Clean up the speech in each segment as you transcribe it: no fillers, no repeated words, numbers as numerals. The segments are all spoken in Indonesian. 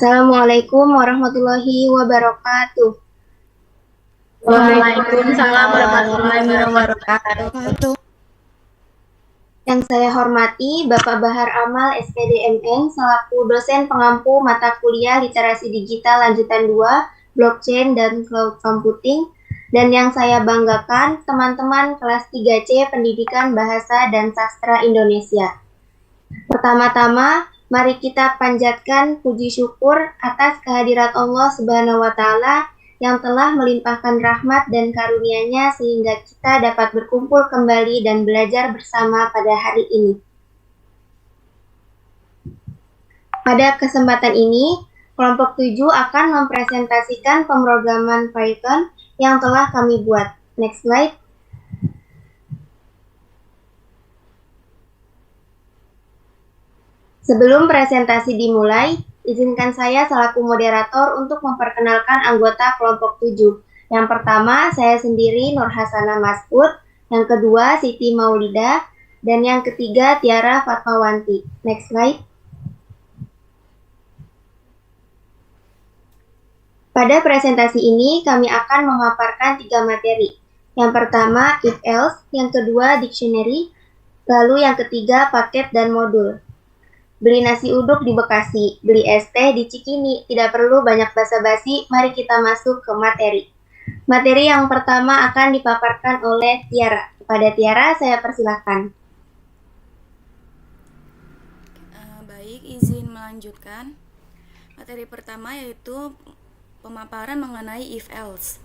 Assalamualaikum warahmatullahi wabarakatuh. Waalaikumsalam warahmatullahi wabarakatuh. Yang saya hormati Bapak Bahar Amal SPDMN selaku dosen pengampu mata kuliah Literasi Digital Lanjutan 2, Blockchain dan Cloud Computing, dan yang saya banggakan teman-teman kelas 3C Pendidikan Bahasa dan Sastra Indonesia. Pertama-tama, mari kita panjatkan puji syukur atas kehadirat Allah Subhanahu wa Ta'ala yang telah melimpahkan rahmat dan karunia-Nya sehingga kita dapat berkumpul kembali dan belajar bersama pada hari ini. Pada kesempatan ini, kelompok 7 akan mempresentasikan pemrograman Python yang telah kami buat. Next slide. Sebelum presentasi dimulai, izinkan saya selaku moderator untuk memperkenalkan anggota kelompok 7. Yang pertama, saya sendiri Nur Hasanah Masud, yang kedua Siti Maulida, dan yang ketiga Tiara Fatmawanti. Next slide. Pada presentasi ini, kami akan memaparkan 3 materi. Yang pertama, if-else, yang kedua dictionary, lalu yang ketiga paket dan modul. Beli nasi uduk di Bekasi, beli es teh di Cikini, tidak perlu banyak basa-basi, mari kita masuk ke materi. Materi yang pertama akan dipaparkan oleh Tiara. Kepada Tiara, saya persilahkan. Baik, izin melanjutkan. Materi pertama yaitu pemaparan mengenai if-else.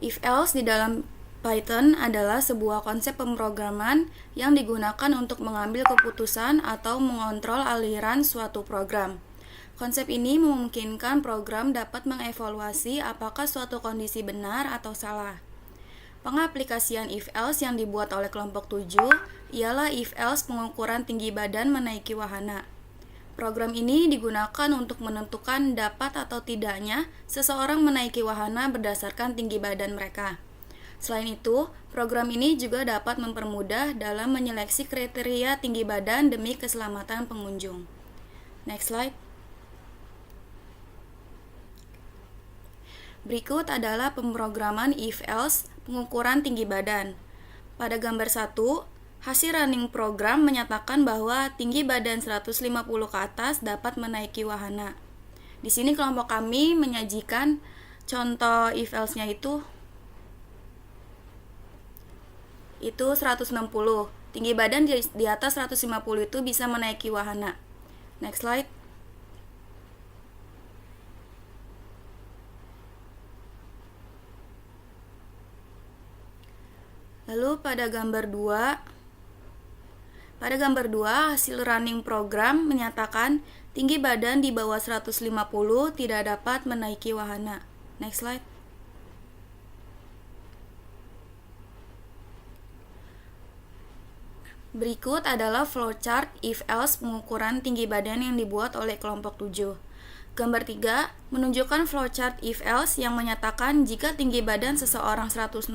If-else di dalam Python adalah sebuah konsep pemrograman yang digunakan untuk mengambil keputusan atau mengontrol aliran suatu program. Konsep ini memungkinkan program dapat mengevaluasi apakah suatu kondisi benar atau salah. Pengaplikasian if-else yang dibuat oleh kelompok 7 ialah if-else pengukuran tinggi badan menaiki wahana. Program ini digunakan untuk menentukan dapat atau tidaknya seseorang menaiki wahana berdasarkan tinggi badan mereka. Selain itu, program ini juga dapat mempermudah dalam menyeleksi kriteria tinggi badan demi keselamatan pengunjung. Next slide. Berikut adalah pemrograman if-else pengukuran tinggi badan. Pada gambar 1, hasil running program menyatakan bahwa tinggi badan 150 ke atas dapat menaiki wahana. Di sini kelompok kami menyajikan contoh if-else-nya itu 160. Tinggi badan di atas 150 itu bisa menaiki wahana. Next slide. Lalu pada gambar 2 hasil running program menyatakan tinggi badan di bawah 150 tidak dapat menaiki wahana. Next slide. Berikut adalah flowchart if-else pengukuran tinggi badan yang dibuat oleh kelompok 7. Gambar 3 menunjukkan flowchart if-else yang menyatakan jika tinggi badan seseorang 160,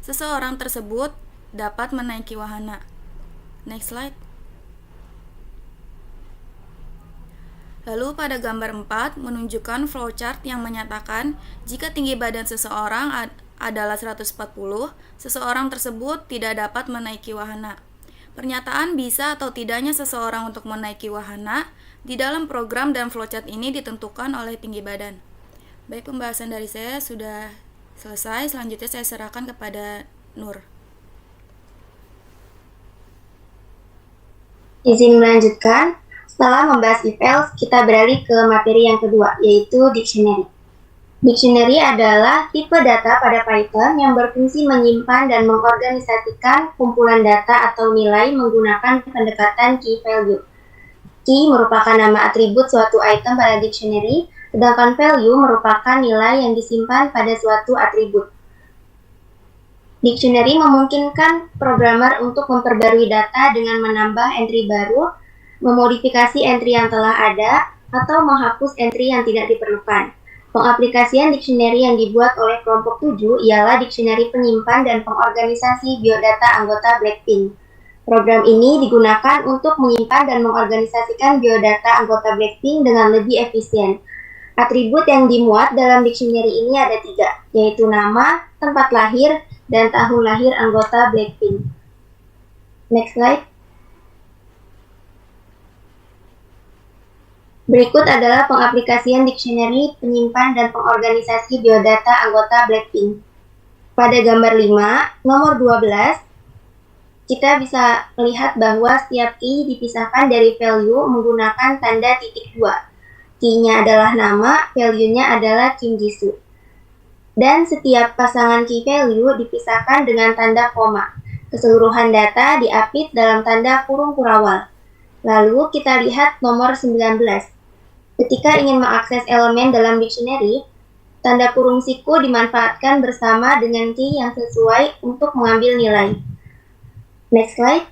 seseorang tersebut dapat menaiki wahana. Next slide. Lalu pada gambar 4 menunjukkan flowchart yang menyatakan jika tinggi badan seseorang adalah 140, seseorang tersebut tidak dapat menaiki wahana. Pernyataan bisa atau tidaknya seseorang untuk menaiki wahana di dalam program dan flowchart ini ditentukan oleh tinggi badan. Baik, pembahasan dari saya sudah selesai. Selanjutnya saya serahkan kepada Nur. Izin melanjutkan. Setelah membahas if-else, kita beralih ke materi yang kedua, yaitu dictionary. Dictionary adalah tipe data pada Python yang berfungsi menyimpan dan mengorganisasikan kumpulan data atau nilai menggunakan pendekatan key value. Key merupakan nama atribut suatu item pada dictionary, sedangkan value merupakan nilai yang disimpan pada suatu atribut. Dictionary memungkinkan programmer untuk memperbarui data dengan menambah entry baru, memodifikasi entry yang telah ada, atau menghapus entry yang tidak diperlukan. Pengaplikasian dictionary yang dibuat oleh kelompok 7 ialah dictionary penyimpan dan pengorganisasi biodata anggota Blackpink. Program ini digunakan untuk menyimpan dan mengorganisasikan biodata anggota Blackpink dengan lebih efisien. Atribut yang dimuat dalam dictionary ini ada 3, yaitu nama, tempat lahir, dan tahun lahir anggota Blackpink. Next slide. Berikut adalah pengaplikasian dictionary, penyimpan, dan pengorganisasi biodata anggota Blackpink. Pada gambar 5, nomor 12, kita bisa melihat bahwa setiap key dipisahkan dari value menggunakan tanda titik 2. Key-nya adalah nama, value-nya adalah Kim Jisoo. Dan setiap pasangan key value dipisahkan dengan tanda koma. Keseluruhan data diapit dalam tanda kurung kurawal. Lalu kita lihat nomor 19. Ketika ingin mengakses elemen dalam dictionary, tanda kurung siku dimanfaatkan bersama dengan key yang sesuai untuk mengambil nilai. Next slide.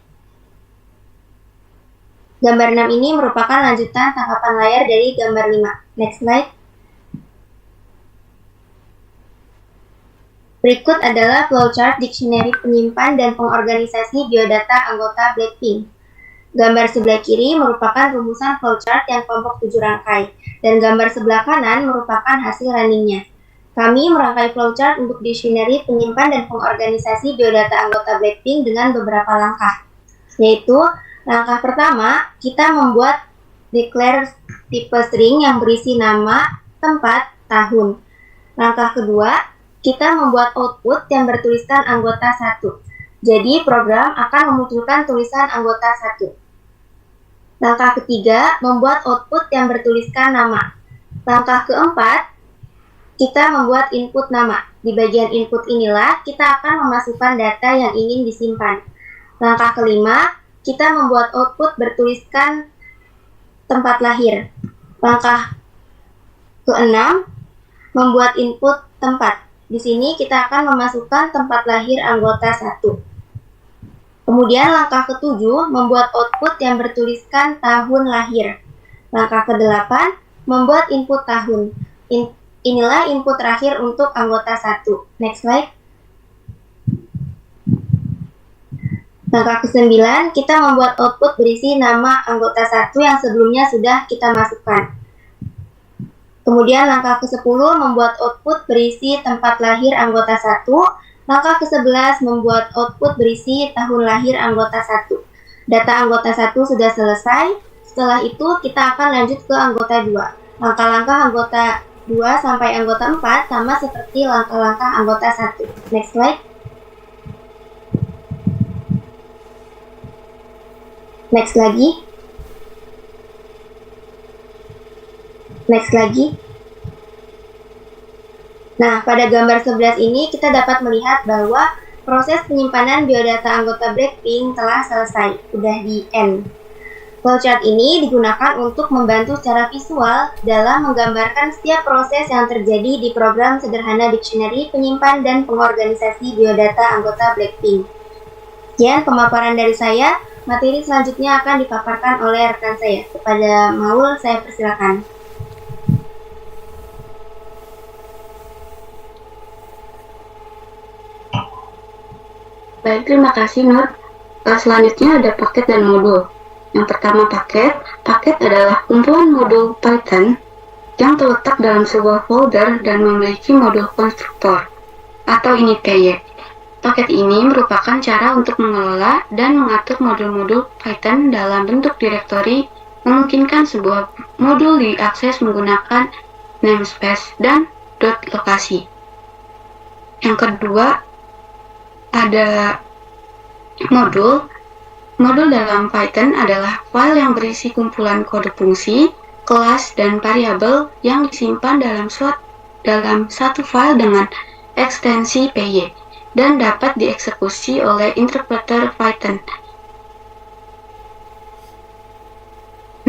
Gambar 6 ini merupakan lanjutan tangkapan layar dari gambar 5. Next slide. Berikut adalah flowchart dictionary penyimpan dan pengorganisasi biodata anggota Blackpink. Gambar sebelah kiri merupakan rumusan flowchart yang kelompok 7 rangkai, dan gambar sebelah kanan merupakan hasil runningnya. Kami merangkai flowchart untuk dictionary penyimpan dan pengorganisasi biodata anggota Blackpink dengan beberapa langkah, yaitu langkah pertama, kita membuat declare tipe string yang berisi nama, tempat, tahun. Langkah kedua, kita membuat output yang bertuliskan anggota 1. Jadi program akan memunculkan tulisan anggota 1. Langkah ketiga, membuat output yang bertuliskan nama. Langkah keempat, kita membuat input nama. Di bagian input inilah kita akan memasukkan data yang ingin disimpan. Langkah kelima, kita membuat output bertuliskan tempat lahir. Langkah keenam, membuat input tempat. Di sini kita akan memasukkan tempat lahir anggota 1. Kemudian langkah ketujuh, membuat output yang bertuliskan tahun lahir. Langkah ke-8, membuat input tahun. Inilah input terakhir untuk anggota 1. Next slide. Langkah ke-9, kita membuat output berisi nama anggota 1 yang sebelumnya sudah kita masukkan. Kemudian langkah ke-10, membuat output berisi tempat lahir anggota 1. Langkah ke-11, membuat output berisi tahun lahir anggota 1. Data anggota 1 sudah selesai. Setelah itu, kita akan lanjut ke anggota 2. Langkah-langkah anggota 2 sampai anggota 4 sama seperti langkah-langkah anggota 1. Next slide. Next lagi. Next lagi. Nah, pada gambar 11 ini kita dapat melihat bahwa proses penyimpanan biodata anggota Blackpink telah selesai, udah di end. Flowchart ini digunakan untuk membantu secara visual dalam menggambarkan setiap proses yang terjadi di program sederhana dictionary penyimpan dan pengorganisasi biodata anggota Blackpink. Sekian pemaparan dari saya. Materi selanjutnya akan dipaparkan oleh rekan saya. Kepada Maul, saya persilakan. Baik, terima kasih Nur. Selanjutnya ada paket dan modul. Yang pertama paket adalah kumpulan modul Python yang terletak dalam sebuah folder dan memiliki modul konstruktor atau init PY. Paket ini merupakan cara untuk mengelola dan mengatur modul-modul Python dalam bentuk direktori, memungkinkan sebuah modul diakses menggunakan namespace dan .lokasi. Yang kedua, ada modul. Modul dalam Python adalah file yang berisi kumpulan kode fungsi, kelas, dan variabel yang disimpan dalam satu file dengan ekstensi PY dan dapat dieksekusi oleh interpreter Python.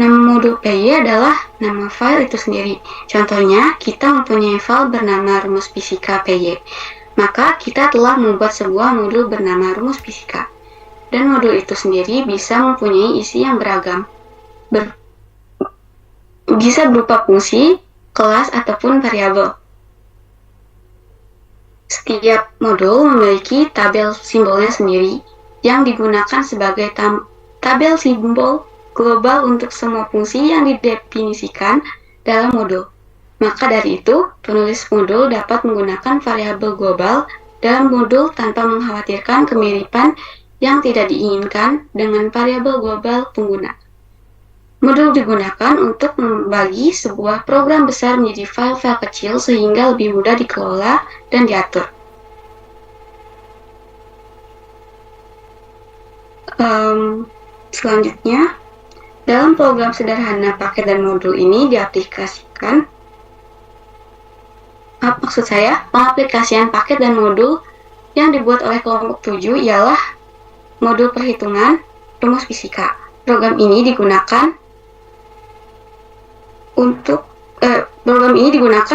Nama modul PY adalah nama file itu sendiri. Contohnya, kita mempunyai file bernama rumus fisika PY. Maka kita telah membuat sebuah modul bernama rumus fisika. Dan modul itu sendiri bisa mempunyai isi yang beragam. Bisa berupa fungsi, kelas, ataupun variabel. Setiap modul memiliki tabel simbolnya sendiri. yang digunakan sebagai tabel simbol global untuk semua fungsi yang didefinisikan dalam modul. Maka dari itu, penulis modul dapat menggunakan variabel global dalam modul tanpa mengkhawatirkan kemiripan yang tidak diinginkan dengan variabel global pengguna. Modul digunakan untuk membagi sebuah program besar menjadi file-file kecil sehingga lebih mudah dikelola dan diatur. Selanjutnya, dalam program sederhana paket dan modul ini diaplikasikan. Pengaplikasian paket dan modul yang dibuat oleh kelompok 7 ialah modul perhitungan rumus fisika. Program ini digunakan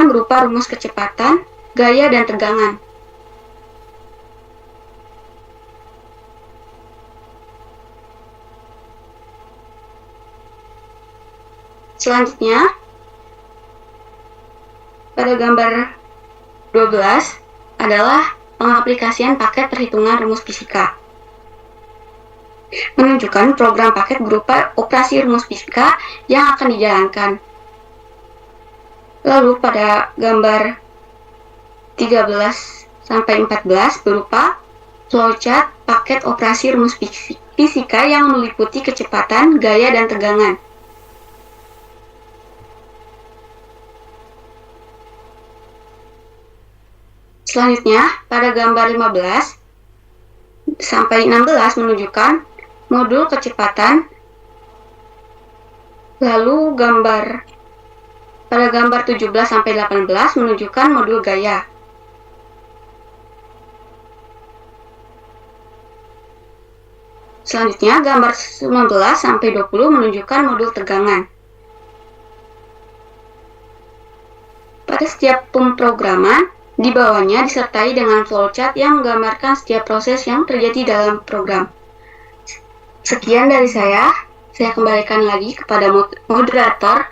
berupa rumus kecepatan, gaya, dan tegangan. Selanjutnya, pada gambar 12 adalah pengaplikasian paket perhitungan rumus fisika. Menunjukkan program paket berupa operasi rumus fisika yang akan dijalankan. Lalu pada gambar 13-14 berupa flowchart paket operasi rumus fisika yang meliputi kecepatan, gaya, dan tegangan. Selanjutnya, pada gambar 15-16 menunjukkan modul kecepatan. Lalu pada gambar 17-18 menunjukkan modul gaya. Selanjutnya, gambar 19-20 menunjukkan modul tegangan. Pada setiap pemrograman, di bawahnya disertai dengan flowchart yang menggambarkan setiap proses yang terjadi dalam program. Sekian dari saya kembalikan lagi kepada moderator.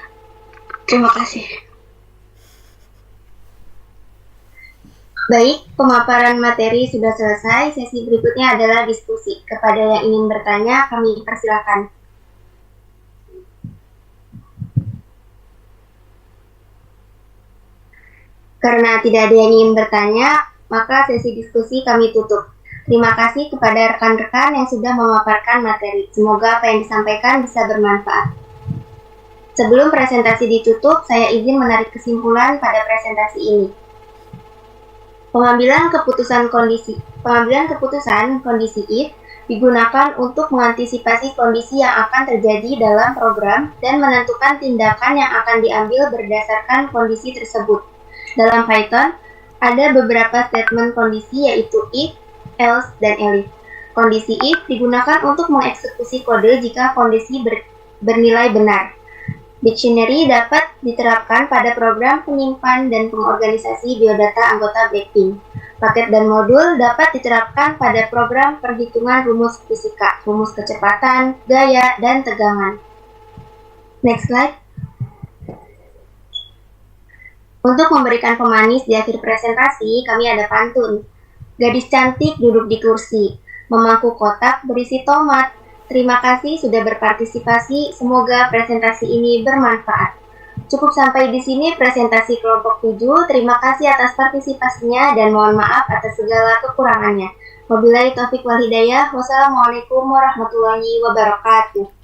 Terima kasih. Baik, pemaparan materi sudah selesai. Sesi berikutnya adalah diskusi. Kepada yang ingin bertanya, kami persilakan. Karena tidak ada yang ingin bertanya, maka sesi diskusi kami tutup. Terima kasih kepada rekan-rekan yang sudah memaparkan materi. Semoga apa yang disampaikan bisa bermanfaat. Sebelum presentasi ditutup, saya izin menarik kesimpulan pada presentasi ini. Pengambilan keputusan kondisi if digunakan untuk mengantisipasi kondisi yang akan terjadi dalam program dan menentukan tindakan yang akan diambil berdasarkan kondisi tersebut. Dalam Python, ada beberapa statement kondisi yaitu if, else, dan elif. Kondisi if digunakan untuk mengeksekusi kode jika kondisi bernilai benar. Dictionary dapat diterapkan pada program penyimpan dan pengorganisasi biodata anggota Blackpink. Paket dan modul dapat diterapkan pada program perhitungan rumus fisika, rumus kecepatan, gaya, dan tegangan. Next slide. Untuk memberikan pemanis di akhir presentasi, kami ada pantun. Gadis cantik duduk di kursi, memangku kotak berisi tomat. Terima kasih sudah berpartisipasi, semoga presentasi ini bermanfaat. Cukup sampai di sini presentasi kelompok 7, terima kasih atas partisipasinya dan mohon maaf atas segala kekurangannya. Wabillahi taufiq wal hidayah, wassalamualaikum warahmatullahi wabarakatuh.